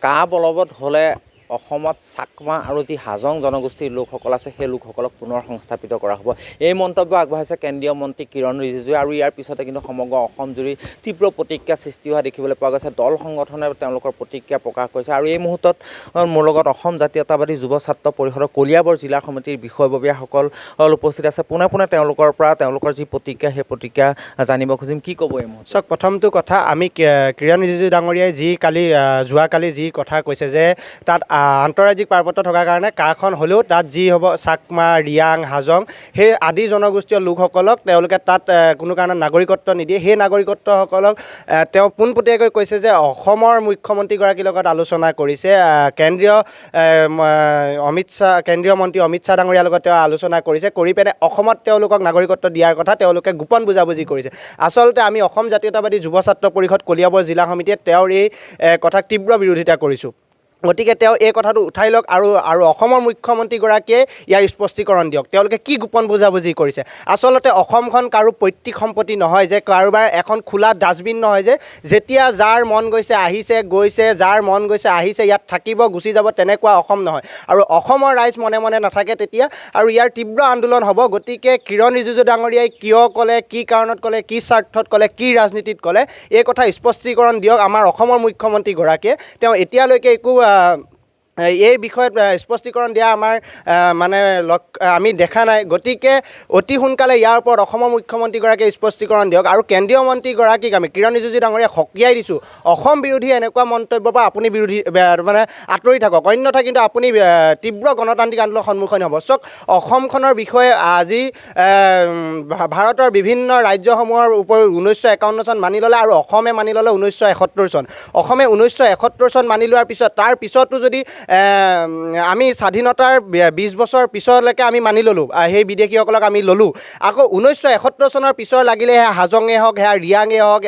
কা বলবৎ হ'লে অসমত চাকমা আৰু যি হাজং জনগোষ্ঠীৰ লোকসকল আছে সেই লোকসকলক পুনৰ সংস্থাপিত কৰা হ'ব। এই মন্তব্য আগবঢ়াইছে কেন্দ্ৰীয় মন্ত্ৰী কিৰণ ৰিজিজুৱে আৰু ইয়াৰ পিছতে কিন্তু সমগ্ৰ অসম জুৰি তীব্ৰ প্ৰতিক্ৰিয়া সৃষ্টি হোৱা দেখিবলৈ পোৱা গৈছে। দল সংগঠনে তেওঁলোকৰ প্ৰতিক্ৰিয়া প্ৰকাশ কৰিছে আৰু এই মুহূৰ্তত মোৰ লগত অসম জাতীয়তাবাদী যুৱ ছাত্ৰ পৰিষদৰ কলিয়াবৰ জিলা সমিতিৰ বিষয়ববীয়াসকল উপস্থিত আছে। পোনে পোনে তেওঁলোকৰ পৰা তেওঁলোকৰ যি প্ৰতিক্ৰিয়া সেই প্ৰতিক্ৰিয়া জানিব খুজিম। কি ক'ব এই মুহূৰ্তত? চাওক, প্ৰথমটো কথা, আমি কিৰণ ৰিজিজু ডাঙৰীয়াই যোৱাকালি যি কথা কৈছে যে তাত আন্তঃৰাজ্যিক পাৰ্বত্য থকাৰ কাৰণে কাখন হ'লেও তাত যি হ'ব চাকমা, ৰিয়াং, হাজং সেই আদি জনগোষ্ঠীয় লোকসকলক তেওঁলোকে তাত কোনো কাৰণত নাগৰিকত্ব নিদিয়ে। সেই নাগৰিকত্বসকলক তেওঁ পোনপটীয়াকৈ কৈছে যে অসমৰ মুখ্যমন্ত্ৰীগৰাকীৰ লগত আলোচনা কৰিছে। কেন্দ্ৰীয় মন্ত্ৰী অমিত শ্বাহ ডাঙৰীয়াৰ লগত তেওঁ আলোচনা কৰিছে, কৰি পেলাই অসমত তেওঁলোকক নাগৰিকত্ব দিয়াৰ কথা তেওঁলোকে গোপন বুজাবুজি কৰিছে। আচলতে আমি অসম জাতীয়তাবাদী যুৱ ছাত্ৰ পৰিষদ কলিয়াবৰ জিলা সমিতিয়ে তেওঁৰ এই কথাক তীব্ৰ বিৰোধিতা কৰিছোঁ। গতিকে তেওঁ এই কথাটো উঠাই লওক আৰু অসমৰ মুখ্যমন্ত্ৰীগৰাকীয়ে ইয়াৰ স্পষ্টীকৰণ দিয়ক, তেওঁলোকে কি গোপন বুজাবুজি কৰিছে। আচলতে অসমখন কাৰো পৈতৃক সম্পত্তি নহয়, যে কাৰোবাৰ এখন খোলা ডাষ্টবিন নহয় যে যেতিয়া যাৰ মন গৈছে আহিছে গৈছে, যাৰ মন গৈছে আহিছে, ইয়াত থাকিব গুচি যাব, তেনেকুৱা অসম নহয়। আৰু অসমৰ ৰাইজ মনে মনে নাথাকে তেতিয়া, আৰু ইয়াৰ তীব্ৰ আন্দোলন হ'ব। গতিকে কিৰণ ৰিজিজু ডাঙৰীয়াই কিয় ক'লে, কি কাৰণত ক'লে, কি স্বাৰ্থত ক'লে, কি ৰাজনীতিত ক'লে, এই কথা স্পষ্টীকৰণ দিয়ক আমাৰ অসমৰ মুখ্যমন্ত্ৰীগৰাকীয়ে। তেওঁ এতিয়ালৈকে একো এই বিষয়ত স্পষ্টীকৰণ দিয়া আমি দেখা নাই। গতিকে অতি সোনকালে ইয়াৰ ওপৰত অসমৰ মুখ্যমন্ত্ৰীগৰাকীয়ে স্পষ্টীকৰণ দিয়ক। আৰু কেন্দ্ৰীয় মন্ত্ৰীগৰাকীক আমি কিৰণ ৰিজিজু ডাঙৰীয়াক সকীয়াই দিছোঁ, অসম বিৰোধী এনেকুৱা মন্তব্যৰ পৰা আপুনি আঁতৰি থাকক, অন্যথা কিন্তু আপুনি তীব্ৰ গণতান্ত্ৰিক আন্দোলনৰ সন্মুখীন হ'ব। চাওক, অসমখনৰ বিষয়ে আজি ভাৰতৰ বিভিন্ন ৰাজ্যসমূহৰ উপৰিও 1951 চন মানি ল'লে আৰু অসমে মানি ল'লে 1971 চন। অসমে 1971 চন মানি লোৱাৰ পিছত তাৰ পিছতো যদি আমি স্বাধীনতাৰ 20 বছৰ পিছলৈকে আমি মানি ল'লোঁ, সেই বিদেশীসকলক আমি ল'লোঁ। আকৌ 1971 চনৰ পিছৰ লাগিলে সেয়া হাজঙে হওক, সেয়া ৰিয়াঙে হওক,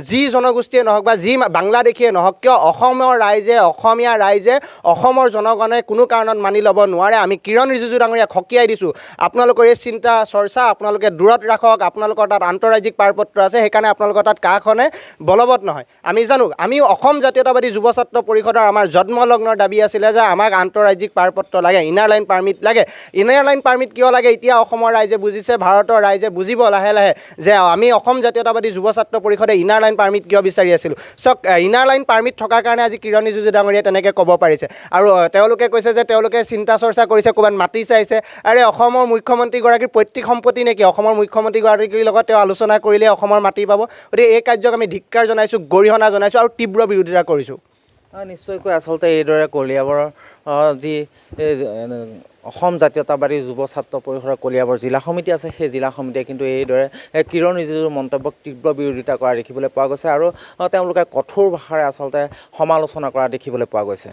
যি জনগোষ্ঠীয়ে নহওক বা যি বাংলাদেশীয়ে নহওক কিয়, অসমীয়া ৰাইজে অসমৰ জনগণে কোনো কাৰণত মানি ল'ব নোৱাৰে। আমি কিৰণ ৰিজিজু ডাঙৰীয়াক সকীয়াই দিছোঁ, আপোনালোকৰ এই চিন্তা চৰ্চা আপোনালোকে দূৰত ৰাখক। আপোনালোকৰ তাত আন্তঃৰাজ্যিক পাৰপত্ৰ আছে, সেইকাৰণে আপোনালোকৰ তাত কাখনে বলবৎ নহয়। আমি জানো, আমি অসম জাতীয়তাবাদী যুৱ ছাত্ৰ পৰিষদৰ আমাৰ জন্মলগ্নৰ দাবী আছিলে যে আমাক আন্তঃৰাজ্যিক পাৰপত্ৰ লাগে, ইনাৰ লাইন পাৰ্মিট লাগে। ইনাৰ লাইন পাৰ্মিট কিয় লাগে এতিয়া অসমৰ ৰাইজে বুজিছে, ভাৰতৰ ৰাইজে বুজিব লাহে লাহে যে আমি অসম জাতীয়তাবাদী যুৱ ছাত্ৰ পৰিষদে ইনাৰ লাইন পাৰ্মিট কিয় বিচাৰি আছিলোঁ। চাওক, ইনাৰ লাইন পাৰ্মিট থকাৰ কাৰণে আজি কিৰণ ৰিজিজু ডাঙৰীয়াই তেনেকৈ ক'ব পাৰিছে। আৰু তেওঁলোকে কৈছে যে তেওঁলোকে চিন্তা চৰ্চা কৰিছে, ক'ৰবাত মাটি চাইছে। আৰে অসমৰ মুখ্যমন্ত্ৰীগৰাকীৰ পৈতৃক সম্পত্তি নেকি? অসমৰ মুখ্যমন্ত্ৰীগৰাকীৰ লগত তেওঁ আলোচনা কৰিলে অসমৰ মাটি পাব। গতিকে এই কাৰ্যক আমি ধিক্কাৰ জনাইছোঁ, গৰিহণা জনাইছোঁ আৰু তীব্ৰ বিৰোধিতা কৰিছোঁ। নিশ্চয়কৈ আচলতে এইদৰে কলিয়াবৰৰ যি অসম জাতীয়তাবাদী যুৱ ছাত্ৰ পৰিষদৰ কলিয়াবৰ জিলা সমিতি আছে, সেই জিলা সমিতিয়ে কিন্তু এইদৰে কিৰণ ৰিজিজুৰ মন্তব্যক তীব্ৰ বিৰোধিতা কৰা দেখিবলৈ পোৱা গৈছে আৰু তেওঁলোকে কঠোৰ ভাষাৰে আচলতে সমালোচনা কৰা দেখিবলৈ পোৱা গৈছে।